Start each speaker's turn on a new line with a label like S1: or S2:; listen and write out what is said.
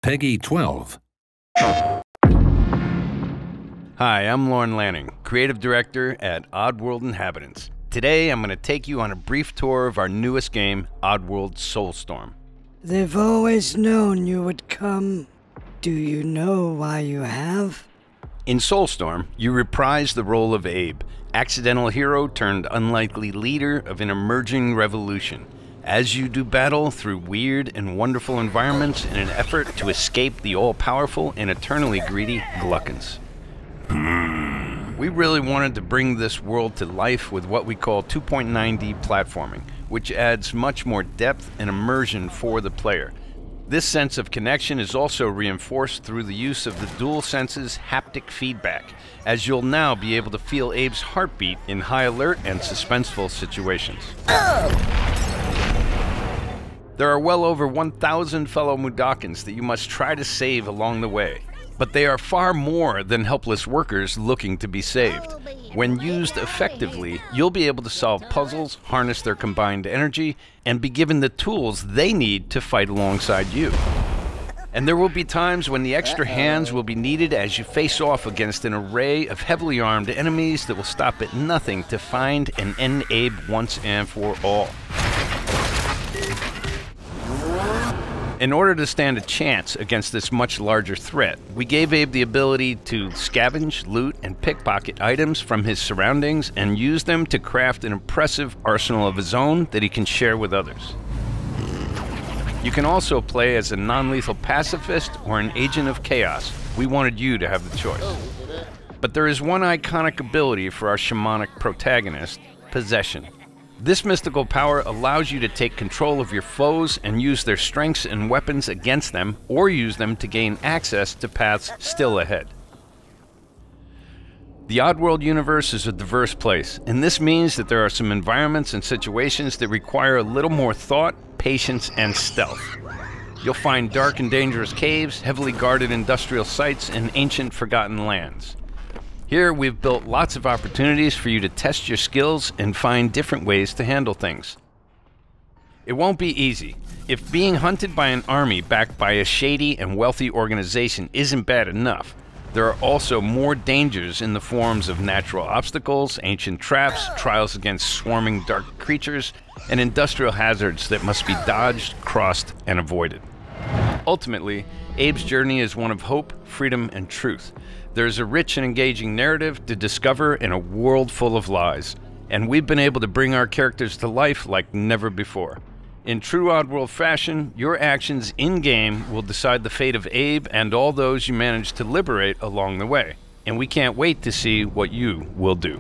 S1: Peggy 12.
S2: Hi, I'm Lauren Lanning, Creative Director at Oddworld Inhabitants. Today I'm going to take you on a brief tour of our newest game, Oddworld Soulstorm.
S3: They've always known you would come. Do you know why you have?
S2: In Soulstorm, you reprise the role of Abe, accidental hero turned unlikely leader of an emerging revolution, as you do battle through weird and wonderful environments in an effort to escape the all-powerful and eternally greedy Gluckins. We really wanted to bring this world to life with what we call 2.9D platforming, which adds much more depth and immersion for the player. This sense of connection is also reinforced through the use of the DualSense's haptic feedback, as you'll now be able to feel Abe's heartbeat in high alert and suspenseful situations. There are well over 1,000 fellow Mudokons that you must try to save along the way. But they are far more than helpless workers looking to be saved. When used effectively, you'll be able to solve puzzles, harness their combined energy, and be given the tools they need to fight alongside you. And there will be times when the extra hands will be needed as you face off against an array of heavily armed enemies that will stop at nothing to find and end Abe once and for all. In order to stand a chance against this much larger threat, we gave Abe the ability to scavenge, loot, and pickpocket items from his surroundings and use them to craft an impressive arsenal of his own that he can share with others. You can also play as a non-lethal pacifist or an agent of chaos. We wanted you to have the choice. But there is one iconic ability for our shamanic protagonist, Possession. This mystical power allows you to take control of your foes and use their strengths and weapons against them, or use them to gain access to paths still ahead. The Oddworld universe is a diverse place, and this means that there are some environments and situations that require a little more thought, patience, and stealth. You'll find dark and dangerous caves, heavily guarded industrial sites, and ancient forgotten lands. Here, we've built lots of opportunities for you to test your skills and find different ways to handle things. It won't be easy. If being hunted by an army backed by a shady and wealthy organization isn't bad enough, there are also more dangers in the forms of natural obstacles, ancient traps, trials against swarming dark creatures, and industrial hazards that must be dodged, crossed, and avoided. Ultimately, Abe's journey is one of hope, freedom, and truth. There's a rich and engaging narrative to discover in a world full of lies, and we've been able to bring our characters to life like never before. In true Oddworld fashion, your actions in-game will decide the fate of Abe and all those you manage to liberate along the way, and we can't wait to see what you will do.